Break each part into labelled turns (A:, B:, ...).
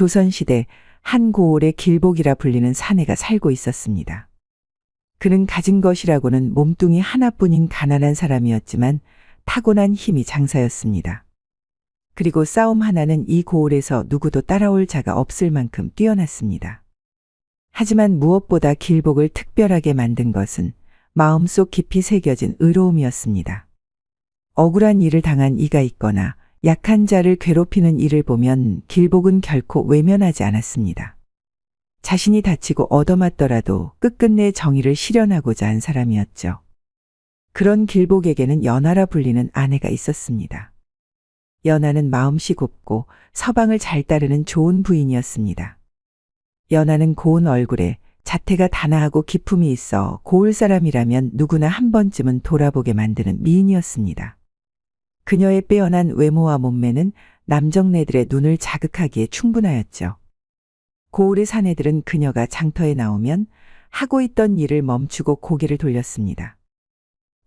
A: 조선시대 한 고을에 길복이라 불리는 사내가 살고 있었습니다. 그는 가진 것이라고는 몸뚱이 하나뿐인 가난한 사람이었지만 타고난 힘이 장사였습니다. 그리고 싸움 하나는 이 고을에서 누구도 따라올 자가 없을 만큼 뛰어났습니다. 하지만 무엇보다 길복을 특별하게 만든 것은 마음속 깊이 새겨진 의로움이었습니다. 억울한 일을 당한 이가 있거나 약한 자를 괴롭히는 일을 보면 길복은 결코 외면하지 않았습니다. 자신이 다치고 얻어맞더라도 끝끝내 정의를 실현하고자 한 사람이었죠. 그런 길복에게는 연하라 불리는 아내가 있었습니다. 연하는 마음씨 곱고 서방을 잘 따르는 좋은 부인이었습니다. 연하는 고운 얼굴에 자태가 단아하고 기품이 있어 고을 사람이라면 누구나 한 번쯤은 돌아보게 만드는 미인이었습니다. 그녀의 빼어난 외모와 몸매는 남정네들의 눈을 자극하기에 충분하였죠. 고을의 사내들은 그녀가 장터에 나오면 하고 있던 일을 멈추고 고개를 돌렸습니다.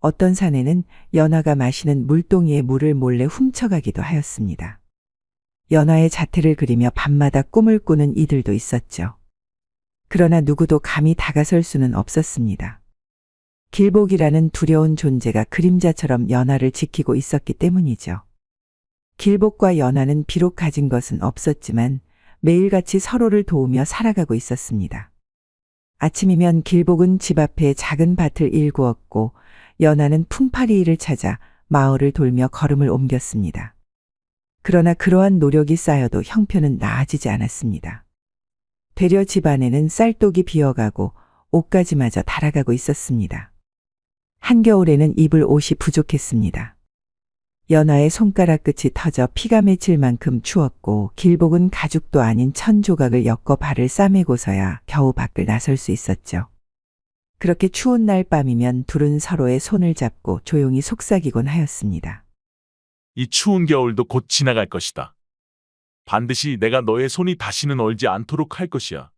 A: 어떤 사내는 연하가 마시는 물동이에 물을 몰래 훔쳐가기도 하였습니다. 연하의 자태를 그리며 밤마다 꿈을 꾸는 이들도 있었죠. 그러나 누구도 감히 다가설 수는 없었습니다. 길복이라는 두려운 존재가 그림자처럼 연하를 지키고 있었기 때문이죠. 길복과 연하는 비록 가진 것은 없었지만 매일같이 서로를 도우며 살아가고 있었습니다. 아침이면 길복은 집 앞에 작은 밭을 일구었고 연하는 품팔이 일을 찾아 마을을 돌며 걸음을 옮겼습니다. 그러나 그러한 노력이 쌓여도 형편은 나아지지 않았습니다. 되려 집 안에는 쌀독이 비어가고 옷가지마저 닳아가고 있었습니다. 한겨울에는 입을 옷이 부족했습니다. 연하의 손가락 끝이 터져 피가 맺힐 만큼 추웠고 길복은 가죽도 아닌 천조각을 엮어 발을 싸매고서야 겨우 밖을 나설 수 있었죠. 그렇게 추운 날 밤이면 둘은 서로의 손을 잡고 조용히 속삭이곤 하였습니다.
B: 이 추운 겨울도 곧 지나갈 것이다. 반드시 내가 너의 손이 다시는 얼지 않도록 할 것이야.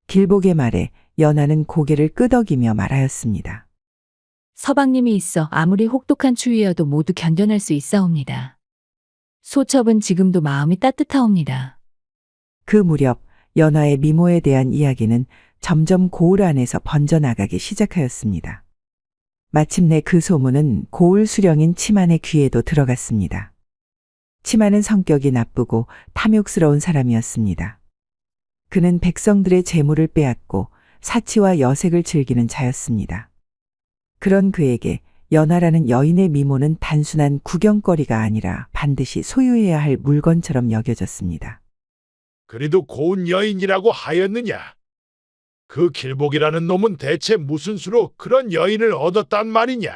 A: 길복의 말에 연하는 고개를 끄덕이며 말하였습니다.
C: 서방님이 있어 아무리 혹독한 추위여도 모두 견뎌낼 수 있사옵니다. 소첩은 지금도 마음이 따뜻하옵니다.
A: 그 무렵 연하의 미모에 대한 이야기는 점점 고을 안에서 번져나가기 시작하였습니다. 마침내 그 소문은 고을 수령인 치만의 귀에도 들어갔습니다. 치만은 성격이 나쁘고 탐욕스러운 사람이었습니다. 그는 백성들의 재물을 빼앗고 사치와 여색을 즐기는 자였습니다. 그런 그에게 연하라는 여인의 미모는 단순한 구경거리가 아니라 반드시 소유해야 할 물건처럼 여겨졌습니다.
D: 그래도 고운 여인이라고 하였느냐? 그 길복이라는 놈은 대체 무슨 수로 그런 여인을 얻었단 말이냐?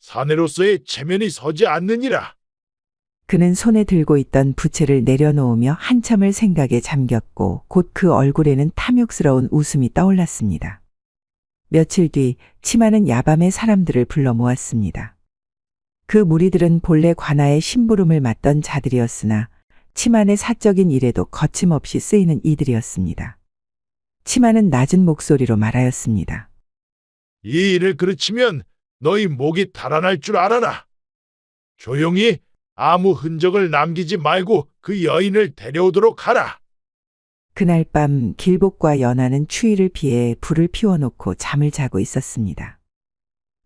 D: 사내로서의 체면이 서지 않느니라.
A: 그는 손에 들고 있던 부채를 내려놓으며 한참을 생각에 잠겼고 곧 그 얼굴에는 탐욕스러운 웃음이 떠올랐습니다. 며칠 뒤 치마는 야밤에 사람들을 불러 모았습니다. 그 무리들은 본래 관아의 심부름을 맡던 자들이었으나 치만의 사적인 일에도 거침없이 쓰이는 이들이었습니다. 치마는 낮은 목소리로 말하였습니다.
D: 이 일을 그르치면 너희 목이 달아날 줄 알아라. 조용히 아무 흔적을 남기지 말고 그 여인을 데려오도록 하라.
A: 그날 밤 길복과 연하는 추위를 피해 불을 피워놓고 잠을 자고 있었습니다.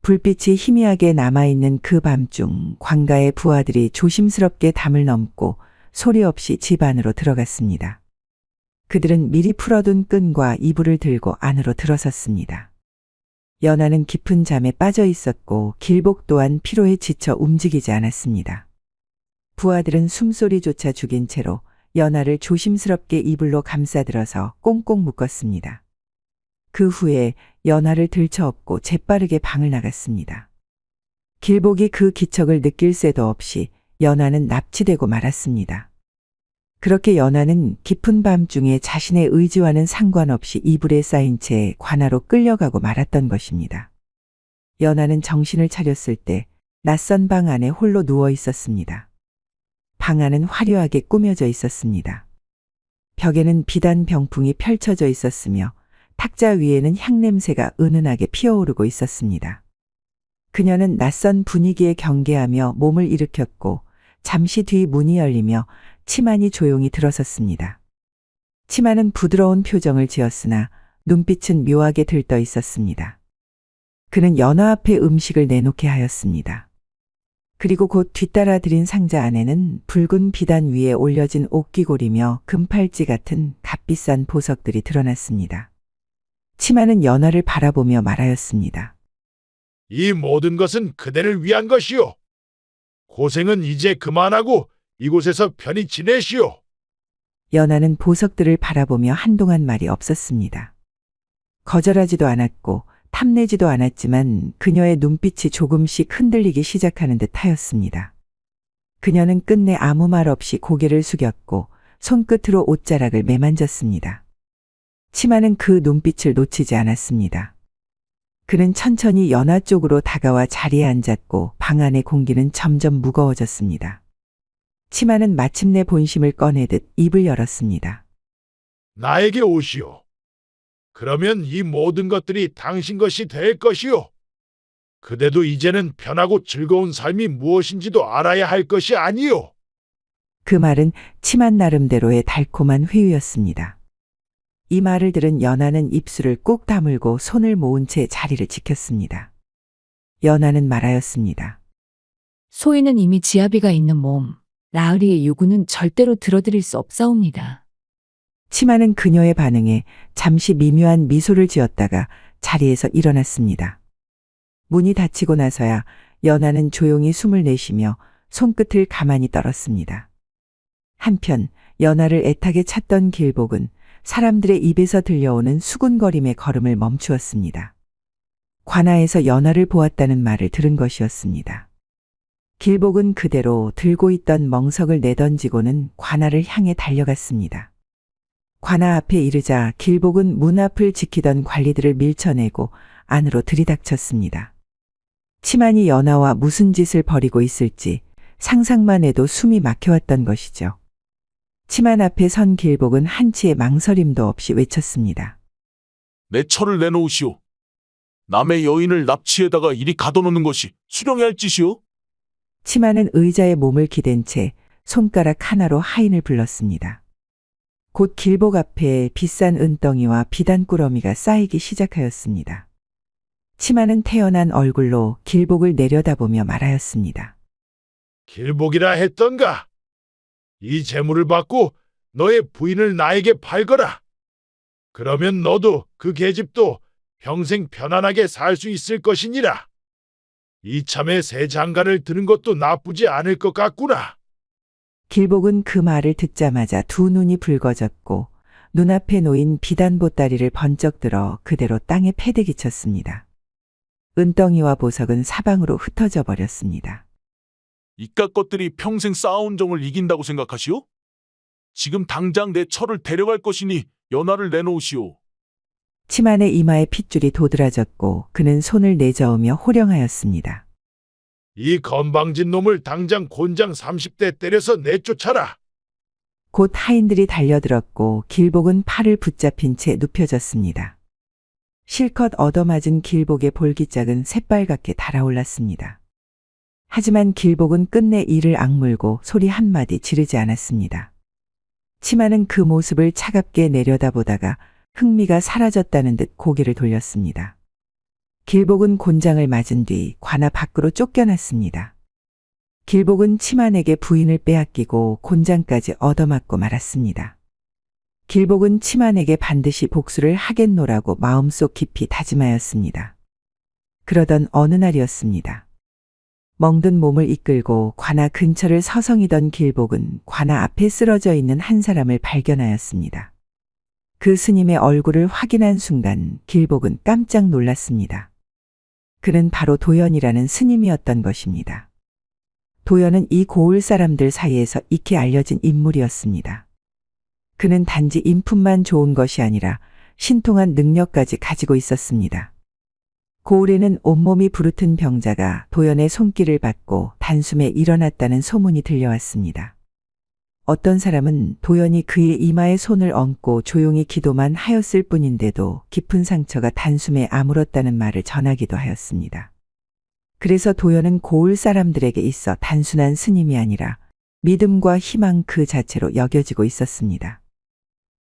A: 불빛이 희미하게 남아있는 그 밤중 관가의 부하들이 조심스럽게 담을 넘고 소리 없이 집 안으로 들어갔습니다. 그들은 미리 풀어둔 끈과 이불을 들고 안으로 들어섰습니다. 연하는 깊은 잠에 빠져 있었고 길복 또한 피로에 지쳐 움직이지 않았습니다. 부하들은 숨소리조차 죽인 채로 연하를 조심스럽게 이불로 감싸들어서 꽁꽁 묶었습니다. 그 후에 연하를 들쳐업고 재빠르게 방을 나갔습니다. 길복이 그 기척을 느낄 새도 없이 연하는 납치되고 말았습니다. 그렇게 연하는 깊은 밤중에 자신의 의지와는 상관없이 이불에 쌓인 채 관아로 끌려가고 말았던 것입니다. 연하는 정신을 차렸을 때 낯선 방 안에 홀로 누워 있었습니다. 방 안은 화려하게 꾸며져 있었습니다. 벽에는 비단 병풍이 펼쳐져 있었으며 탁자 위에는 향냄새가 은은하게 피어오르고 있었습니다. 그녀는 낯선 분위기에 경계하며 몸을 일으켰고 잠시 뒤 문이 열리며 치만이 조용히 들어섰습니다. 치마는 부드러운 표정을 지었으나 눈빛은 묘하게 들떠 있었습니다. 그는 연화 앞에 음식을 내놓게 하였습니다. 그리고 곧 뒤따라 들인 상자 안에는 붉은 비단 위에 올려진 옥귀골이며 금팔찌 같은 값비싼 보석들이 드러났습니다. 치마는 연화를 바라보며 말하였습니다.
D: 이 모든 것은 그대를 위한 것이요. 고생은 이제 그만하고 이곳에서 편히 지내시오.
A: 연화는 보석들을 바라보며 한동안 말이 없었습니다. 거절하지도 않았고 탐내지도 않았지만 그녀의 눈빛이 조금씩 흔들리기 시작하는 듯 하였습니다. 그녀는 끝내 아무 말 없이 고개를 숙였고 손끝으로 옷자락을 매만졌습니다. 치마는 그 눈빛을 놓치지 않았습니다. 그는 천천히 연화 쪽으로 다가와 자리에 앉았고 방 안의 공기는 점점 무거워졌습니다. 치마는 마침내 본심을 꺼내듯 입을 열었습니다.
D: 나에게 오시오. 그러면 이 모든 것들이 당신 것이 될 것이오. 그대도 이제는 편하고 즐거운 삶이 무엇인지도 알아야 할 것이 아니오.
A: 그 말은 치마 나름대로의 달콤한 회유였습니다. 이 말을 들은 연하는 입술을 꾹 다물고 손을 모은 채 자리를 지켰습니다. 연하는 말하였습니다.
C: 소인은 이미 지아비가 있는 몸, 나으리의 요구는 절대로 들어드릴 수 없사옵니다.
A: 치마는 그녀의 반응에 잠시 미묘한 미소를 지었다가 자리에서 일어났습니다. 문이 닫히고 나서야 연하는 조용히 숨을 내쉬며 손끝을 가만히 떨었습니다. 한편 연하를 애타게 찾던 길복은 사람들의 입에서 들려오는 수군거림의 걸음을 멈추었습니다. 관아에서 연하를 보았다는 말을 들은 것이었습니다. 길복은 그대로 들고 있던 멍석을 내던지고는 관아를 향해 달려갔습니다. 관아 앞에 이르자 길복은 문 앞을 지키던 관리들을 밀쳐내고 안으로 들이닥쳤습니다. 치만이 연하와 무슨 짓을 벌이고 있을지 상상만 해도 숨이 막혀왔던 것이죠. 치만 앞에 선 길복은 한치의 망설임도 없이 외쳤습니다.
B: 내 철을 내놓으시오. 남의 여인을 납치해다가 이리 가둬놓는 것이 수령해야 할 짓이오?
A: 치마는 의자에 몸을 기댄 채 손가락 하나로 하인을 불렀습니다. 곧 길복 앞에 비싼 은덩이와 비단꾸러미가 쌓이기 시작하였습니다. 치마는 태연한 얼굴로 길복을 내려다보며 말하였습니다.
D: 길복이라 했던가? 이 재물을 받고 너의 부인을 나에게 팔거라. 그러면 너도 그 계집도 평생 편안하게 살 수 있을 것이니라. 이참에 새 장가를 드는 것도 나쁘지 않을 것 같구나.
A: 길복은 그 말을 듣자마자 두 눈이 붉어졌고 눈앞에 놓인 비단 보따리를 번쩍 들어 그대로 땅에 패대기 쳤습니다. 은덩이와 보석은 사방으로 흩어져 버렸습니다.
B: 이깟 것들이 평생 쌓아온 정을 이긴다고 생각하시오? 지금 당장 내 철을 데려갈 것이니 연하를 내놓으시오.
A: 치만의 이마에 핏줄이 도드라졌고 그는 손을 내저으며 호령하였습니다.
D: 이 건방진 놈을 당장 곤장 30대 때려서 내쫓아라.
A: 곧 하인들이 달려들었고 길복은 팔을 붙잡힌 채 눕혀졌습니다. 실컷 얻어맞은 길복의 볼기짝은 새빨갛게 달아올랐습니다. 하지만 길복은 끝내 이를 악물고 소리 한마디 지르지 않았습니다. 치마는 그 모습을 차갑게 내려다보다가 흥미가 사라졌다는 듯 고개를 돌렸습니다. 길복은 곤장을 맞은 뒤 관아 밖으로 쫓겨났습니다. 길복은 치만에게 부인을 빼앗기고 곤장까지 얻어맞고 말았습니다. 길복은 치만에게 반드시 복수를 하겠노라고 마음속 깊이 다짐하였습니다. 그러던 어느 날이었습니다. 멍든 몸을 이끌고 관아 근처를 서성이던 길복은 관아 앞에 쓰러져 있는 한 사람을 발견하였습니다. 그 스님의 얼굴을 확인한 순간 길복은 깜짝 놀랐습니다. 그는 바로 도연이라는 스님이었던 것입니다. 도연은 이 고을 사람들 사이에서 익히 알려진 인물이었습니다. 그는 단지 인품만 좋은 것이 아니라 신통한 능력까지 가지고 있었습니다. 고을에는 온몸이 부르튼 병자가 도연의 손길을 받고 단숨에 일어났다는 소문이 들려왔습니다. 어떤 사람은 도연이 그의 이마에 손을 얹고 조용히 기도만 하였을 뿐인데도 깊은 상처가 단숨에 아물었다는 말을 전하기도 하였습니다. 그래서 도연은 고을 사람들에게 있어 단순한 스님이 아니라 믿음과 희망 그 자체로 여겨지고 있었습니다.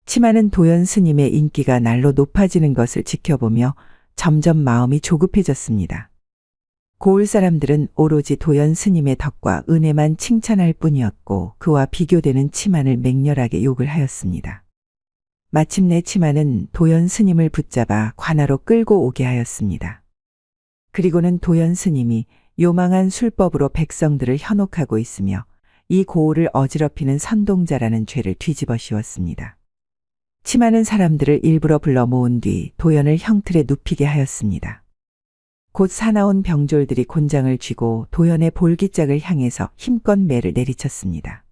A: 치마는 도연 스님의 인기가 날로 높아지는 것을 지켜보며 점점 마음이 조급해졌습니다. 고을 사람들은 오로지 도연 스님의 덕과 은혜만 칭찬할 뿐이었고 그와 비교되는 치마를 맹렬하게 욕을 하였습니다. 마침내 치마는 도연 스님을 붙잡아 관하로 끌고 오게 하였습니다. 그리고는 도연 스님이 요망한 술법으로 백성들을 현혹하고 있으며 이 고을을 어지럽히는 선동자라는 죄를 뒤집어 씌웠습니다. 치마는 사람들을 일부러 불러 모은 뒤 도연을 형틀에 눕히게 하였습니다. 곧 사나운 병졸들이 곤장을 쥐고 도연의 볼기짝을 향해서 힘껏 매를 내리쳤습니다.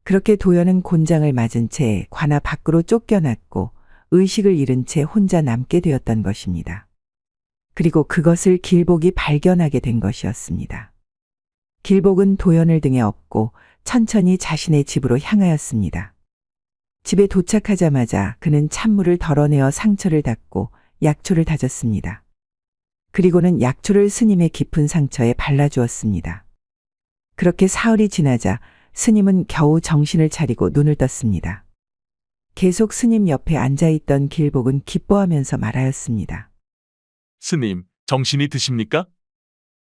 A: 그렇게 도연은 곤장을 맞은 채 관아 밖으로 쫓겨났고 의식을 잃은 채 혼자 남게 되었던 것입니다. 그리고 그것을 길복이 발견하게 된 것이었습니다. 길복은 도연을 등에 업고 천천히 자신의 집으로 향하였습니다. 집에 도착하자마자 그는 찬물을 덜어내어 상처를 닦고 약초를 다졌습니다. 그리고는 약초를 스님의 깊은 상처에 발라주었습니다. 그렇게 사흘이 지나자 스님은 겨우 정신을 차리고 눈을 떴습니다. 계속 스님 옆에 앉아있던 길복은 기뻐하면서 말하였습니다.
B: 스님, 정신이 드십니까?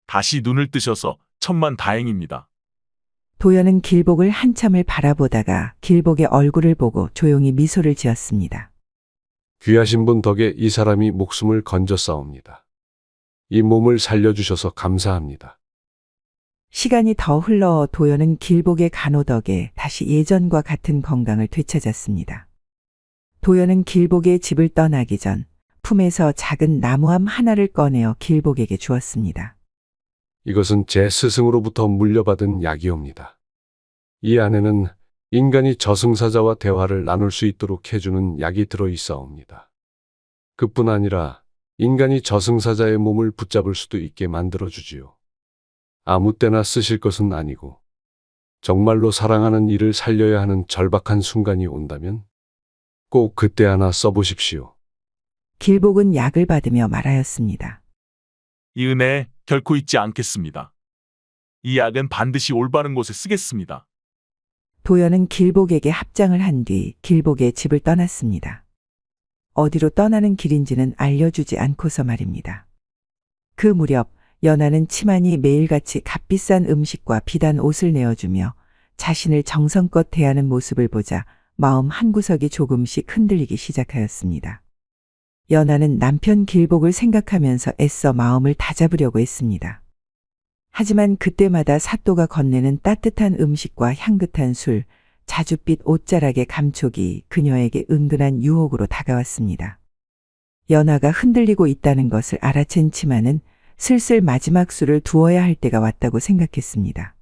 B: 다시 눈을 뜨셔서 천만 다행입니다.
A: 도연은 길복을 한참을 바라보다가 길복의 얼굴을 보고 조용히 미소를 지었습니다.
E: 귀하신 분 덕에 이 사람이 목숨을 건졌사옵니다. 이 몸을 살려주셔서 감사합니다.
A: 시간이 더 흘러 도연은 길복의 간호 덕에 다시 예전과 같은 건강을 되찾았습니다. 도연은 길복의 집을 떠나기 전 품에서 작은 나무함 하나를 꺼내어 길복에게 주었습니다.
E: 이것은 제 스승으로부터 물려받은 약이옵니다. 이 안에는 인간이 저승사자와 대화를 나눌 수 있도록 해주는 약이 들어 있사옵니다. 그뿐 아니라 인간이 저승사자의 몸을 붙잡을 수도 있게 만들어주지요. 아무 때나 쓰실 것은 아니고 정말로 사랑하는 이를 살려야 하는 절박한 순간이 온다면 꼭 그때 하나 써보십시오.
A: 길복은 약을 받으며 말하였습니다.
B: 이 은혜 결코 잊지 않겠습니다. 이 약은 반드시 올바른 곳에 쓰겠습니다.
A: 도연은 길복에게 합장을 한 뒤 길복의 집을 떠났습니다. 어디로 떠나는 길인지는 알려주지 않고서 말입니다. 그 무렵 연하는 치만이 매일같이 값비싼 음식과 비단 옷을 내어주며 자신을 정성껏 대하는 모습을 보자 마음 한구석이 조금씩 흔들리기 시작하였습니다. 연하는 남편 길복을 생각하면서 애써 마음을 다잡으려고 했습니다. 하지만 그때마다 사또가 건네는 따뜻한 음식과 향긋한 술, 자줏빛 옷자락의 감촉이 그녀에게 은근한 유혹으로 다가왔습니다. 연하가 흔들리고 있다는 것을 알아챈 치마는 슬슬 마지막 술을 두어야 할 때가 왔다고 생각했습니다.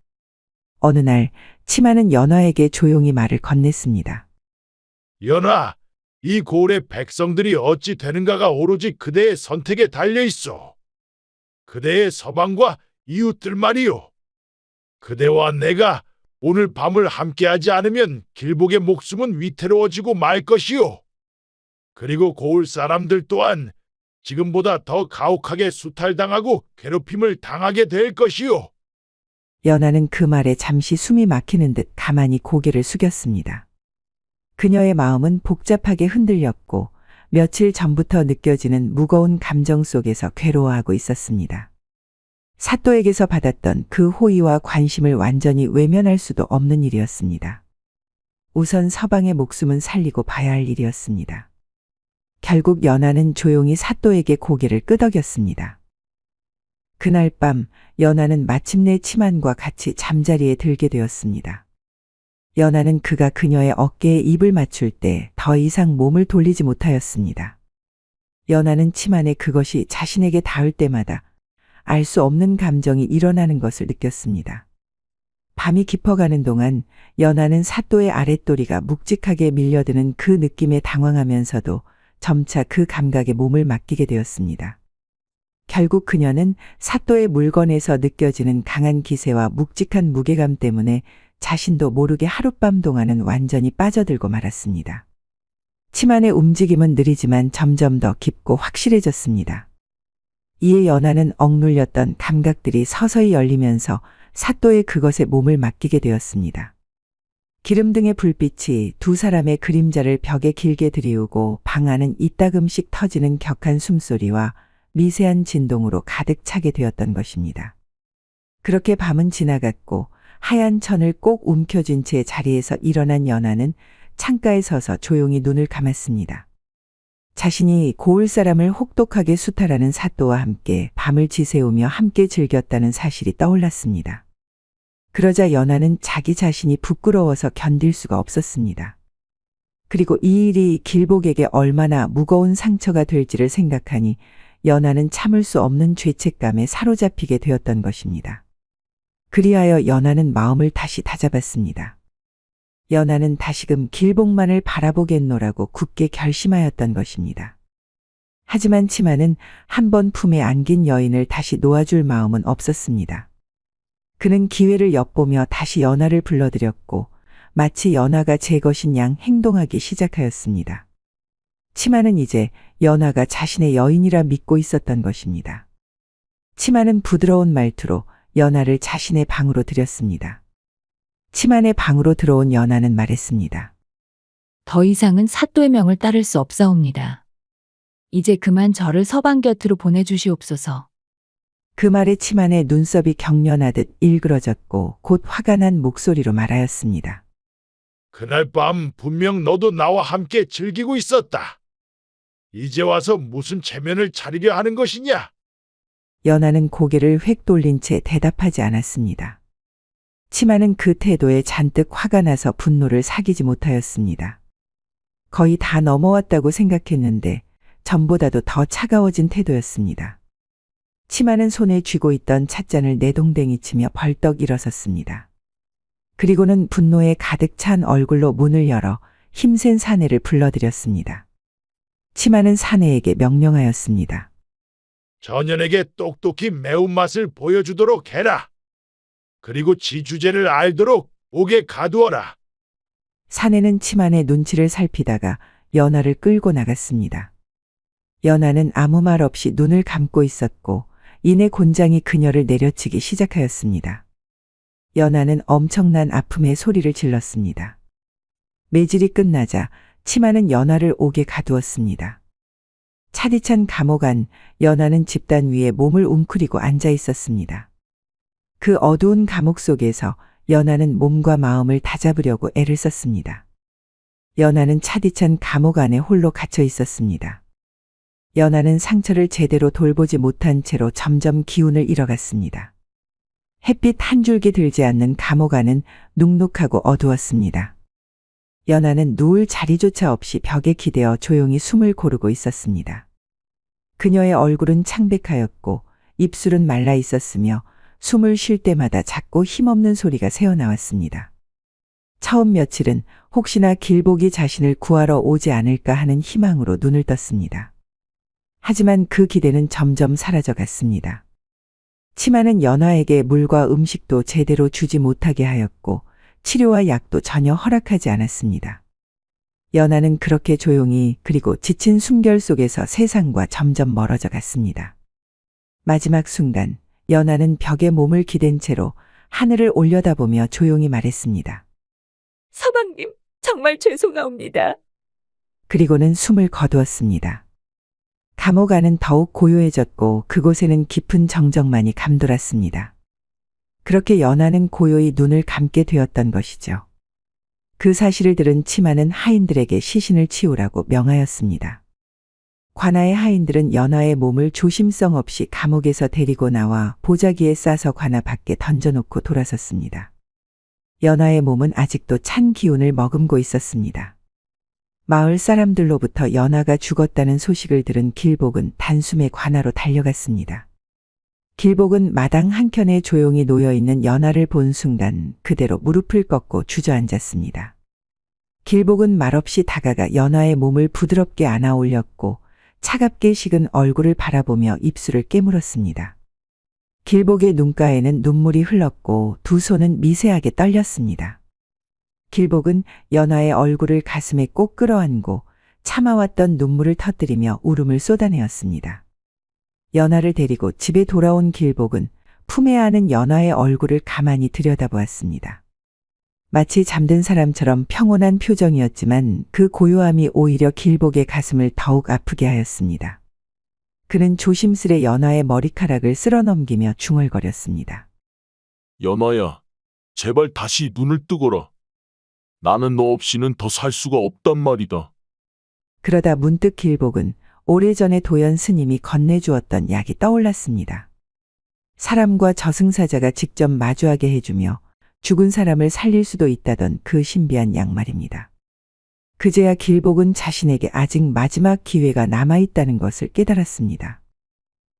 A: 어느 날 치마는 연하에게 조용히 말을 건넸습니다.
D: 연하, 이 고을의 백성들이 어찌 되는가가 오로지 그대의 선택에 달려 있어. 그대의 서방과 이웃들 말이요. 그대와 내가 오늘 밤을 함께하지 않으면 길복의 목숨은 위태로워지고 말 것이요. 그리고 고을 사람들 또한 지금보다 더 가혹하게 수탈당하고 괴롭힘을 당하게 될 것이요.
A: 연하는 그 말에 잠시 숨이 막히는 듯 가만히 고개를 숙였습니다. 그녀의 마음은 복잡하게 흔들렸고 며칠 전부터 느껴지는 무거운 감정 속에서 괴로워하고 있었습니다. 사또에게서 받았던 그 호의와 관심을 완전히 외면할 수도 없는 일이었습니다. 우선 서방의 목숨은 살리고 봐야 할 일이었습니다. 결국 연하는 조용히 사또에게 고개를 끄덕였습니다. 그날 밤 연하는 마침내 치만과 같이 잠자리에 들게 되었습니다. 연하는 그가 그녀의 어깨에 입을 맞출 때 더 이상 몸을 돌리지 못하였습니다. 연하는 치만의 그것이 자신에게 닿을 때마다 알 수 없는 감정이 일어나는 것을 느꼈습니다. 밤이 깊어가는 동안 연하는 사또의 아랫도리가 묵직하게 밀려드는 그 느낌에 당황하면서도 점차 그 감각에 몸을 맡기게 되었습니다. 결국 그녀는 사또의 물건에서 느껴지는 강한 기세와 묵직한 무게감 때문에 자신도 모르게 하룻밤 동안은 완전히 빠져들고 말았습니다. 치만의 움직임은 느리지만 점점 더 깊고 확실해졌습니다. 이에 연하는 억눌렸던 감각들이 서서히 열리면서 사또의 그것에 몸을 맡기게 되었습니다. 기름등의 불빛이 두 사람의 그림자를 벽에 길게 들이우고 방 안은 이따금씩 터지는 격한 숨소리와 미세한 진동으로 가득 차게 되었던 것입니다. 그렇게 밤은 지나갔고 하얀 천을 꼭 움켜쥔 채 자리에서 일어난 연하는 창가에 서서 조용히 눈을 감았습니다. 자신이 고을 사람을 혹독하게 수탈하는 사또와 함께 밤을 지새우며 함께 즐겼다는 사실이 떠올랐습니다. 그러자 연하는 자기 자신이 부끄러워서 견딜 수가 없었습니다. 그리고 이 일이 길복에게 얼마나 무거운 상처가 될지를 생각하니 연하는 참을 수 없는 죄책감에 사로잡히게 되었던 것입니다. 그리하여 연하는 마음을 다시 다잡았습니다. 연하는 다시금 길복만을 바라보겠노라고 굳게 결심하였던 것입니다. 하지만 치마는 한 번 품에 안긴 여인을 다시 놓아줄 마음은 없었습니다. 그는 기회를 엿보며 다시 연하를 불러들였고 마치 연하가 제 것인 양 행동하기 시작하였습니다. 치마는 이제 연하가 자신의 여인이라 믿고 있었던 것입니다. 치마는 부드러운 말투로 연하를 자신의 방으로 들였습니다. 치만의 방으로 들어온 연하는 말했습니다.
C: 더 이상은 사또의 명을 따를 수 없사옵니다. 이제 그만 저를 서방 곁으로 보내주시옵소서.
A: 그 말에 치만의 눈썹이 경련하듯 일그러졌고 곧 화가 난 목소리로 말하였습니다.
D: 그날 밤 분명 너도 나와 함께 즐기고 있었다. 이제 와서 무슨 체면을 차리려 하는 것이냐?
A: 연하는 고개를 획 돌린 채 대답하지 않았습니다. 치마는 그 태도에 잔뜩 화가 나서 분노를 사기지 못하였습니다. 거의 다 넘어왔다고 생각했는데 전보다도 더 차가워진 태도였습니다. 치마는 손에 쥐고 있던 찻잔을 내동댕이 치며 벌떡 일어섰습니다. 그리고는 분노에 가득 찬 얼굴로 문을 열어 힘센 사내를 불러들였습니다. 치마는 사내에게 명령하였습니다.
D: 전연에게 똑똑히 매운맛을 보여주도록 해라. 그리고 지 주제를 알도록 옥에 가두어라.
A: 사내는 치만의 눈치를 살피다가 연하를 끌고 나갔습니다. 연하는 아무 말 없이 눈을 감고 있었고 이내 곤장이 그녀를 내려치기 시작하였습니다. 연하는 엄청난 아픔의 소리를 질렀습니다. 매질이 끝나자 치마는 연하를 옥에 가두었습니다. 차디찬 감옥 안 연하는 집단 위에 몸을 웅크리고 앉아 있었습니다. 그 어두운 감옥 속에서 연하는 몸과 마음을 다잡으려고 애를 썼습니다. 연하는 차디찬 감옥 안에 홀로 갇혀 있었습니다. 연하는 상처를 제대로 돌보지 못한 채로 점점 기운을 잃어갔습니다. 햇빛 한 줄기 들지 않는 감옥 안은 눅눅하고 어두웠습니다. 연하는 누울 자리조차 없이 벽에 기대어 조용히 숨을 고르고 있었습니다. 그녀의 얼굴은 창백하였고 입술은 말라 있었으며 숨을 쉴 때마다 작고 힘없는 소리가 새어나왔습니다. 처음 며칠은 혹시나 길복이 자신을 구하러 오지 않을까 하는 희망으로 눈을 떴습니다. 하지만 그 기대는 점점 사라져갔습니다. 치마는 연하에게 물과 음식도 제대로 주지 못하게 하였고 치료와 약도 전혀 허락하지 않았습니다. 연하는 그렇게 조용히 그리고 지친 숨결 속에서 세상과 점점 멀어져 갔습니다. 마지막 순간 연하는 벽에 몸을 기댄 채로 하늘을 올려다보며 조용히 말했습니다.
F: 서방님, 정말 죄송하옵니다.
A: 그리고는 숨을 거두었습니다. 감옥 안은 더욱 고요해졌고 그곳에는 깊은 정적만이 감돌았습니다. 그렇게 연하는 고요히 눈을 감게 되었던 것이죠. 그 사실을 들은 치마는 하인들에게 시신을 치우라고 명하였습니다. 관아의 하인들은 연하의 몸을 조심성 없이 감옥에서 데리고 나와 보자기에 싸서 관아 밖에 던져놓고 돌아섰습니다. 연하의 몸은 아직도 찬 기운을 머금고 있었습니다. 마을 사람들로부터 연하가 죽었다는 소식을 들은 길복은 단숨에 관아로 달려갔습니다. 길복은 마당 한켠에 조용히 놓여있는 연하를 본 순간 그대로 무릎을 꺾고 주저앉았습니다. 길복은 말없이 다가가 연하의 몸을 부드럽게 안아 올렸고 차갑게 식은 얼굴을 바라보며 입술을 깨물었습니다. 길복의 눈가에는 눈물이 흘렀고 두 손은 미세하게 떨렸습니다. 길복은 연하의 얼굴을 가슴에 꼭 끌어안고 참아왔던 눈물을 터뜨리며 울음을 쏟아내었습니다. 연하를 데리고 집에 돌아온 길복은 품에 안은 연하의 얼굴을 가만히 들여다보았습니다. 마치 잠든 사람처럼 평온한 표정이었지만 그 고요함이 오히려 길복의 가슴을 더욱 아프게 하였습니다. 그는 조심스레 연화의 머리카락을 쓸어넘기며 중얼거렸습니다.
B: 연화야, 제발 다시 눈을 뜨거라. 나는 너 없이는 더 살 수가 없단 말이다.
A: 그러다 문득 길복은 오래전에 도연 스님이 건네주었던 약이 떠올랐습니다. 사람과 저승사자가 직접 마주하게 해주며 죽은 사람을 살릴 수도 있다던 그 신비한 약 말입니다. 그제야 길복은 자신에게 아직 마지막 기회가 남아있다는 것을 깨달았습니다.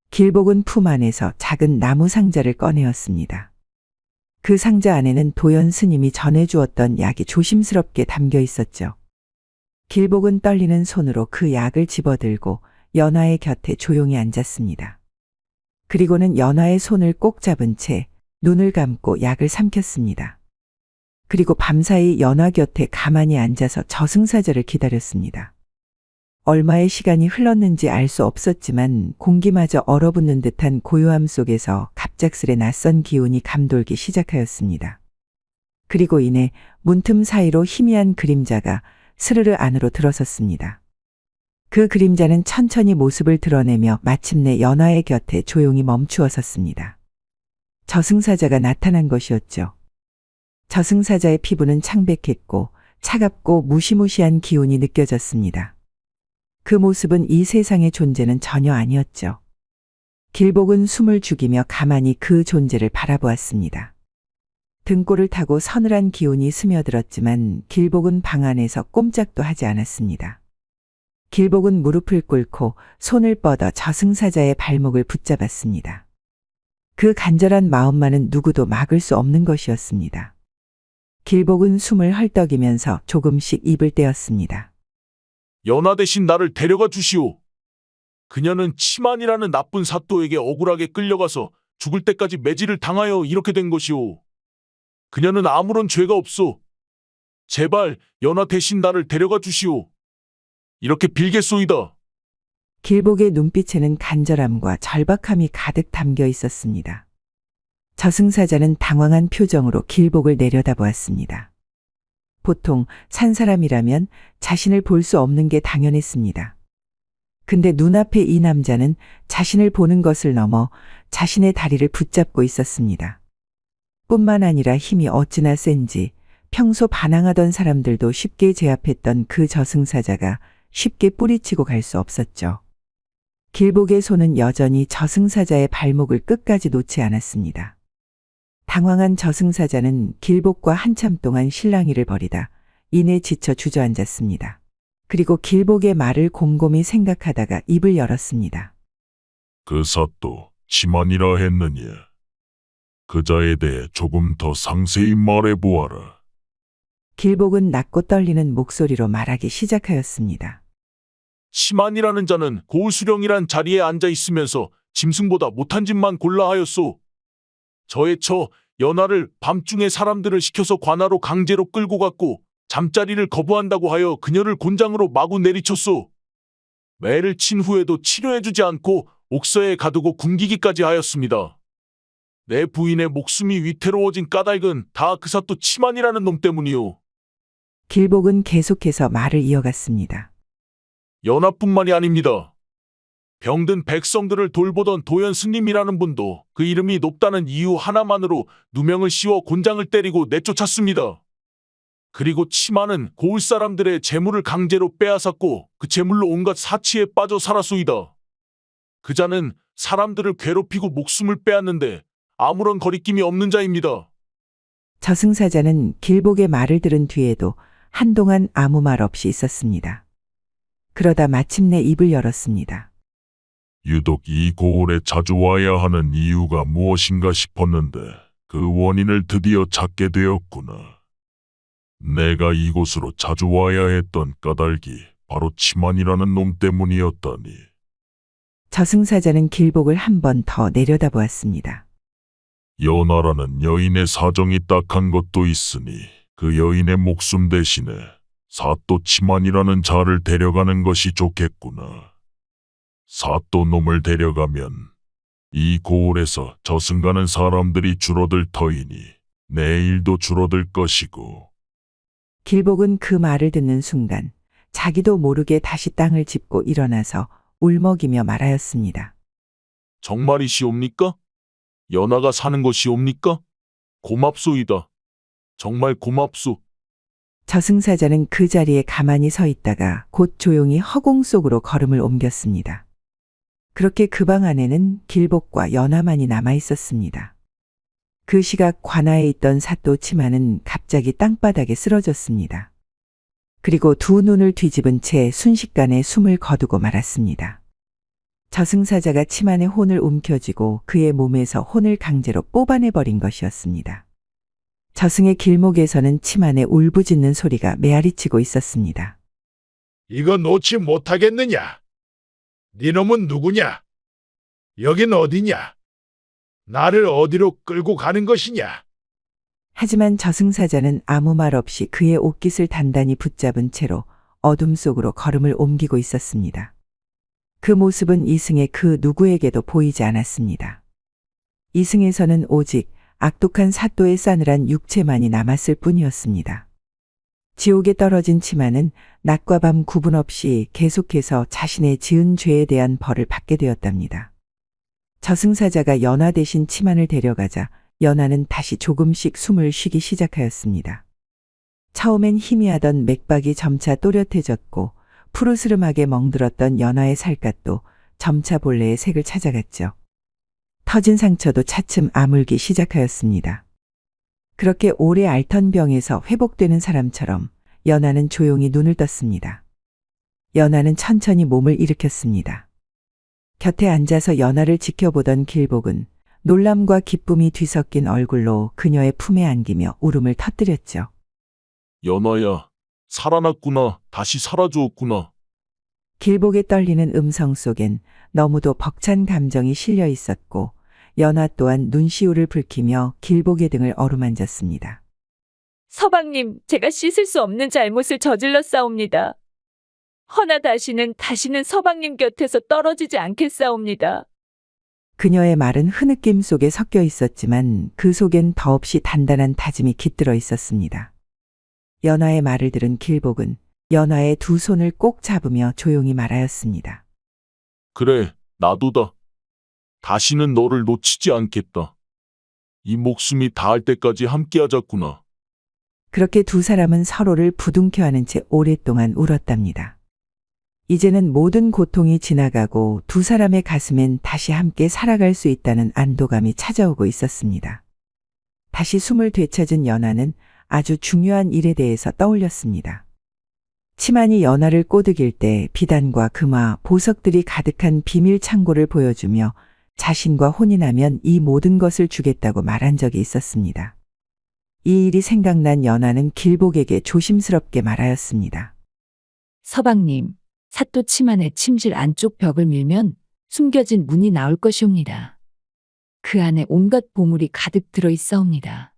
A: 길복은 품 안에서 작은 나무 상자를 꺼내었습니다. 그 상자 안에는 도연 스님이 전해주었던 약이 조심스럽게 담겨 있었죠. 길복은 떨리는 손으로 그 약을 집어들고 연화의 곁에 조용히 앉았습니다. 그리고는 연화의 손을 꼭 잡은 채 눈을 감고 약을 삼켰습니다. 그리고 밤사이 연화 곁에 가만히 앉아서 저승사자를 기다렸습니다. 얼마의 시간이 흘렀는지 알 수 없었지만 공기마저 얼어붙는 듯한 고요함 속에서 갑작스레 낯선 기운이 감돌기 시작하였습니다. 그리고 이내 문틈 사이로 희미한 그림자가 스르르 안으로 들어섰습니다. 그 그림자는 천천히 모습을 드러내며 마침내 연화의 곁에 조용히 멈추어 섰습니다. 저승사자가 나타난 것이었죠. 저승사자의 피부는 창백했고 차갑고 무시무시한 기운이 느껴졌습니다. 그 모습은 이 세상의 존재는 전혀 아니었죠. 길복은 숨을 죽이며 가만히 그 존재를 바라보았습니다. 등골을 타고 서늘한 기운이 스며들었지만 길복은 방 안에서 꼼짝도 하지 않았습니다. 길복은 무릎을 꿇고 손을 뻗어 저승사자의 발목을 붙잡았습니다. 그 간절한 마음만은 누구도 막을 수 없는 것이었습니다. 길복은 숨을 헐떡이면서 조금씩 입을 떼었습니다.
B: 연화 대신 나를 데려가 주시오. 그녀는 치만이라는 나쁜 사또에게 억울하게 끌려가서 죽을 때까지 매질을 당하여 이렇게 된 것이오. 그녀는 아무런 죄가 없소. 제발 연화 대신 나를 데려가 주시오. 이렇게 빌겠소이다.
A: 길복의 눈빛에는 간절함과 절박함이 가득 담겨 있었습니다. 저승사자는 당황한 표정으로 길복을 내려다보았습니다. 보통 산 사람이라면 자신을 볼 수 없는 게 당연했습니다. 근데 눈앞에 이 남자는 자신을 보는 것을 넘어 자신의 다리를 붙잡고 있었습니다. 뿐만 아니라 힘이 어찌나 센지 평소 반항하던 사람들도 쉽게 제압했던 그 저승사자가 쉽게 뿌리치고 갈 수 없었죠. 길복의 손은 여전히 저승사자의 발목을 끝까지 놓지 않았습니다. 당황한 저승사자는 길복과 한참 동안 실랑이를 벌이다 이내 지쳐 주저앉았습니다. 그리고 길복의 말을 곰곰이 생각하다가 입을 열었습니다.
D: 그 사또 치만이라 했느냐? 그자에 대해 조금 더 상세히 말해보아라.
A: 길복은 낮고 떨리는 목소리로 말하기 시작하였습니다.
B: 치만이라는 자는 고울수령이란 자리에 앉아 있으면서 짐승보다 못한 짓만 골라 하였소. 저의 처 연화를 밤중에 사람들을 시켜서 관하로 강제로 끌고 갔고 잠자리를 거부한다고 하여 그녀를 곤장으로 마구 내리쳤소. 매를 친 후에도 치료해주지 않고 옥서에 가두고 굶기기까지 하였습니다. 내 부인의 목숨이 위태로워진 까닭은 다 그 사또 치만이라는 놈 때문이오.
A: 길복은 계속해서 말을 이어갔습니다.
B: 연화뿐만이 아닙니다. 병든 백성들을 돌보던 도연 스님이라는 분도 그 이름이 높다는 이유 하나만으로 누명을 씌워 곤장을 때리고 내쫓았습니다. 그리고 치마는 고을 사람들의 재물을 강제로 빼앗았고 그 재물로 온갖 사치에 빠져 살았소이다. 그자는 사람들을 괴롭히고 목숨을 빼앗는데 아무런 거리낌이 없는 자입니다.
A: 저승사자는 길복의 말을 들은 뒤에도 한동안 아무 말 없이 있었습니다. 그러다 마침내 입을 열었습니다.
D: 유독 이 고을에 자주 와야 하는 이유가 무엇인가 싶었는데 그 원인을 드디어 찾게 되었구나. 내가 이곳으로 자주 와야 했던 까닭이 바로 치만이라는 놈 때문이었다니.
A: 저승사자는 길복을 한 번 더 내려다보았습니다.
D: 연하라는 여인의 사정이 딱한 것도 있으니 그 여인의 목숨 대신에 사또 치만이라는 자를 데려가는 것이 좋겠구나. 사또 놈을 데려가면 이 고을에서 저승 가는 사람들이 줄어들 터이니
B: 내일도 줄어들 것이고.
A: 길복은 그 말을 듣는 순간 자기도 모르게 다시 땅을 짚고 일어나서 울먹이며 말하였습니다.
B: 정말이시옵니까? 연하가 사는 것이옵니까? 고맙소이다. 정말 고맙소.
A: 저승사자는 그 자리에 가만히 서 있다가 곧 조용히 허공 속으로 걸음을 옮겼습니다. 그렇게 그 방 안에는 길복과 연하만이 남아 있었습니다. 그 시각 관아에 있던 사또 치마는 갑자기 땅바닥에 쓰러졌습니다. 그리고 두 눈을 뒤집은 채 순식간에 숨을 거두고 말았습니다. 저승사자가 치만의 혼을 움켜쥐고 그의 몸에서 혼을 강제로 뽑아내버린 것이었습니다. 저승의 길목에서는 치만의 울부짖는 소리가 메아리치고 있었습니다.
D: 이거 놓지 못하겠느냐? 네 놈은 누구냐? 여긴 어디냐? 나를 어디로 끌고 가는 것이냐?
A: 하지만 저승사자는 아무 말 없이 그의 옷깃을 단단히 붙잡은 채로 어둠 속으로 걸음을 옮기고 있었습니다. 그 모습은 이승의 그 누구에게도 보이지 않았습니다. 이승에서는 오직 악독한 사또의 싸늘한 육체만이 남았을 뿐이었습니다. 지옥에 떨어진 치마는 낮과 밤 구분 없이 계속해서 자신의 지은 죄에 대한 벌을 받게 되었답니다. 저승사자가 연하 대신 치만을 데려가자 연하는 다시 조금씩 숨을 쉬기 시작하였습니다. 처음엔 희미하던 맥박이 점차 또렷해졌고 푸르스름하게 멍들었던 연하의 살갗도 점차 본래의 색을 찾아갔죠. 터진 상처도 차츰 아물기 시작하였습니다. 그렇게 오래 앓던 병에서 회복되는 사람처럼 연하는 조용히 눈을 떴습니다. 연하는 천천히 몸을 일으켰습니다. 곁에 앉아서 연하를 지켜보던 길복은 놀람과 기쁨이 뒤섞인 얼굴로 그녀의 품에 안기며 울음을 터뜨렸죠.
B: 연하야, 살아났구나. 다시 살아주었구나.
A: 길복의 떨리는 음성 속엔 너무도 벅찬 감정이 실려 있었고 연하 또한 눈시울을 붉히며 길복의 등을 어루만졌습니다.
F: 서방님, 제가 씻을 수 없는 잘못을 저질렀사옵니다. 허나 다시는 서방님 곁에서 떨어지지 않겠사옵니다.
A: 그녀의 말은 흐느낌 속에 섞여 있었지만 그 속엔 더없이 단단한 다짐이 깃들어 있었습니다. 연하의 말을 들은 길복은 연하의 두 손을 꼭 잡으며 조용히 말하였습니다.
B: 그래, 나도다. 다시는 너를 놓치지 않겠다. 이 목숨이 닿을 때까지 함께하자꾸나.
A: 그렇게 두 사람은 서로를 부둥켜 안은 채 오랫동안 울었답니다. 이제는 모든 고통이 지나가고 두 사람의 가슴엔 다시 함께 살아갈 수 있다는 안도감이 찾아오고 있었습니다. 다시 숨을 되찾은 연하는 아주 중요한 일에 대해서 떠올렸습니다. 치만이 연하를 꼬드길 때 비단과 금화, 보석들이 가득한 비밀 창고를 보여주며 자신과 혼이 나면 이 모든 것을 주겠다고 말한 적이 있었습니다. 이 일이 생각난 연하는 길복에게 조심스럽게 말하였습니다.
C: 서방님, 사또 치만의 침실 안쪽 벽을 밀면 숨겨진 문이 나올 것이옵니다. 그 안에 온갖 보물이 가득 들어 있사옵니다.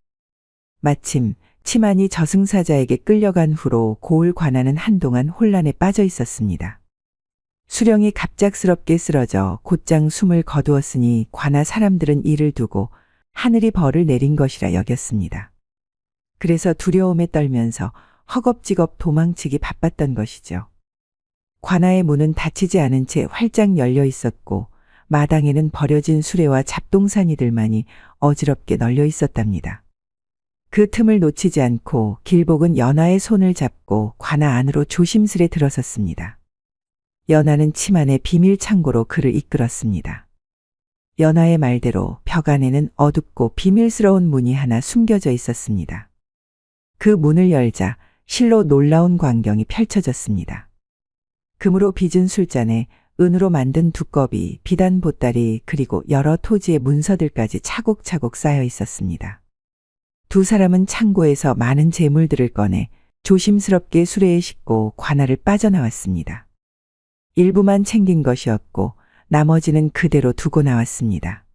A: 마침 치만이 저승사자에게 끌려간 후로 고을 관아는 한동안 혼란에 빠져 있었습니다. 수령이 갑작스럽게 쓰러져 곧장 숨을 거두었으니 관아 사람들은 이를 두고 하늘이 벌을 내린 것이라 여겼습니다. 그래서 두려움에 떨면서 허겁지겁 도망치기 바빴던 것이죠. 관아의 문은 닫히지 않은 채 활짝 열려 있었고 마당에는 버려진 수레와 잡동사니들만이 어지럽게 널려 있었답니다. 그 틈을 놓치지 않고 길복은 연하의 손을 잡고 관아 안으로 조심스레 들어섰습니다. 연하는 치만의 비밀 창고로 그를 이끌었습니다. 연하의 말대로 벽 안에는 어둡고 비밀스러운 문이 하나 숨겨져 있었습니다. 그 문을 열자 실로 놀라운 광경이 펼쳐졌습니다. 금으로 빚은 술잔에 은으로 만든 두꺼비, 비단 보따리 그리고 여러 토지의 문서들까지 차곡차곡 쌓여 있었습니다. 두 사람은 창고에서 많은 재물들을 꺼내 조심스럽게 수레에 싣고 관아를 빠져나왔습니다. 일부만 챙긴 것이었고 나머지는 그대로 두고 나왔습니다.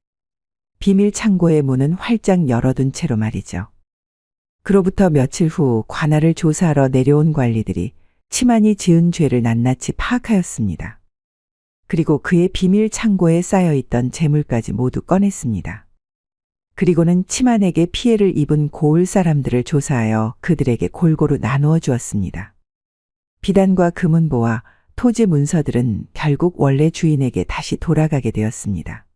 A: 비밀 창고의 문은 활짝 열어둔 채로 말이죠. 그로부터 며칠 후 관아를 조사하러 내려온 관리들이 치만이 지은 죄를 낱낱이 파악하였습니다. 그리고 그의 비밀 창고에 쌓여있던 재물까지 모두 꺼냈습니다. 그리고는 치만에게 피해를 입은 고을 사람들을 조사하여 그들에게 골고루 나누어 주었습니다. 비단과 금은보와 토지 문서들은 결국 원래 주인에게 다시 돌아가게 되었습니다.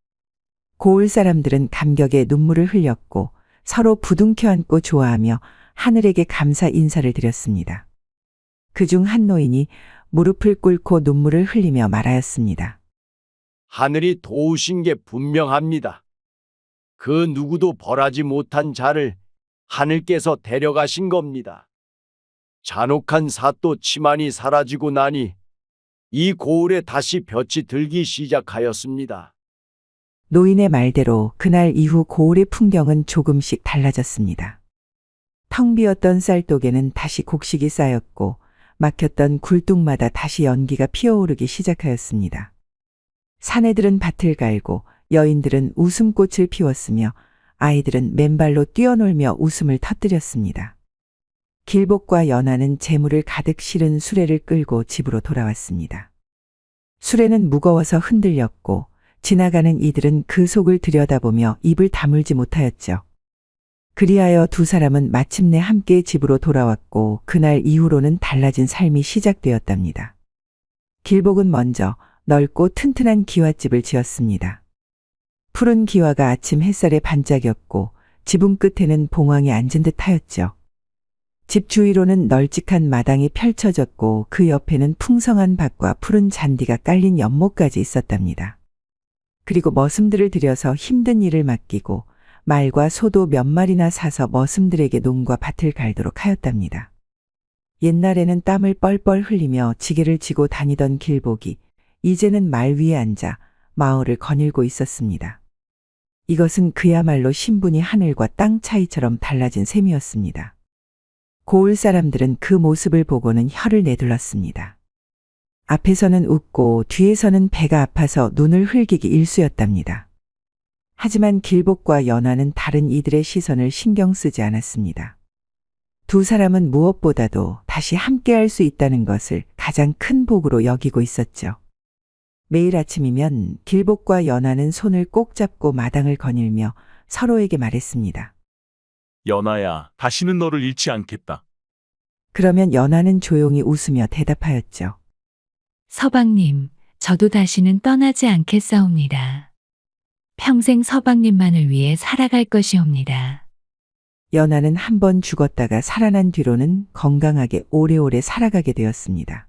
A: 고을 사람들은 감격에 눈물을 흘렸고 서로 부둥켜 안고 좋아하며 하늘에게 감사 인사를 드렸습니다. 그중 한 노인이 무릎을 꿇고 눈물을 흘리며 말하였습니다.
G: 하늘이 도우신 게 분명합니다. 그 누구도 벌하지 못한 자를 하늘께서 데려가신 겁니다. 잔혹한 사또 치만이 사라지고 나니 이 고을에 다시 볕이 들기 시작하였습니다.
A: 노인의 말대로 그날 이후 고을의 풍경은 조금씩 달라졌습니다. 텅 비었던 쌀독에는 다시 곡식이 쌓였고 막혔던 굴뚝마다 다시 연기가 피어오르기 시작하였습니다. 사내들은 밭을 갈고 여인들은 웃음꽃을 피웠으며 아이들은 맨발로 뛰어놀며 웃음을 터뜨렸습니다. 길복과 연하는 재물을 가득 실은 수레를 끌고 집으로 돌아왔습니다. 수레는 무거워서 흔들렸고 지나가는 이들은 그 속을 들여다보며 입을 다물지 못하였죠. 그리하여 두 사람은 마침내 함께 집으로 돌아왔고 그날 이후로는 달라진 삶이 시작되었답니다. 길복은 먼저 넓고 튼튼한 기와집을 지었습니다. 푸른 기와가 아침 햇살에 반짝였고 지붕 끝에는 봉황이 앉은 듯 하였죠. 집 주위로는 널찍한 마당이 펼쳐졌고 그 옆에는 풍성한 밭과 푸른 잔디가 깔린 연못까지 있었답니다. 그리고 머슴들을 들여서 힘든 일을 맡기고 말과 소도 몇 마리나 사서 머슴들에게 농과 밭을 갈도록 하였답니다. 옛날에는 땀을 뻘뻘 흘리며 지게를 지고 다니던 길복이 이제는 말 위에 앉아 마을을 거닐고 있었습니다. 이것은 그야말로 신분이 하늘과 땅 차이처럼 달라진 셈이었습니다. 고을 사람들은 그 모습을 보고는 혀를 내둘렀습니다. 앞에서는 웃고 뒤에서는 배가 아파서 눈을 흘기기 일쑤였답니다. 하지만 길복과 연하는 다른 이들의 시선을 신경 쓰지 않았습니다. 두 사람은 무엇보다도 다시 함께할 수 있다는 것을 가장 큰 복으로 여기고 있었죠. 매일 아침이면 길복과 연하는 손을 꼭 잡고 마당을 거닐며 서로에게 말했습니다.
B: 연하야, 다시는 너를 잃지 않겠다.
A: 그러면 연하는 조용히 웃으며 대답하였죠.
C: 서방님, 저도 다시는 떠나지 않겠사옵니다. 평생 서방님만을 위해 살아갈 것이옵니다.
A: 연하는 한 번 죽었다가 살아난 뒤로는 건강하게 오래오래 살아가게 되었습니다.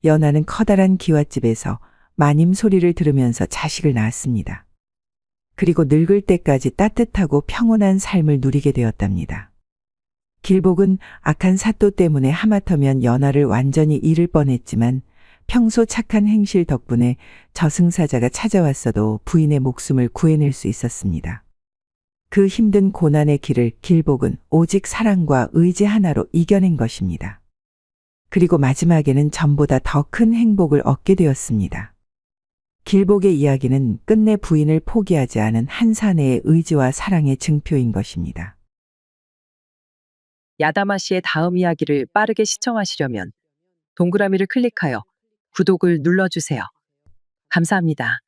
A: 연하는 커다란 기와집에서 마님 소리를 들으면서 자식을 낳았습니다. 그리고 늙을 때까지 따뜻하고 평온한 삶을 누리게 되었답니다. 길복은 악한 사또 때문에 하마터면 연하를 완전히 잃을 뻔했지만 평소 착한 행실 덕분에 저승사자가 찾아왔어도 부인의 목숨을 구해낼 수 있었습니다. 그 힘든 고난의 길을 길복은 오직 사랑과 의지 하나로 이겨낸 것입니다. 그리고 마지막에는 전보다 더 큰 행복을 얻게 되었습니다. 길복의 이야기는 끝내 부인을 포기하지 않은 한 사내의 의지와 사랑의 증표인 것입니다.
H: 야다마 씨의 다음 이야기를 빠르게 시청하시려면 동그라미를 클릭하여 구독을 눌러주세요. 감사합니다.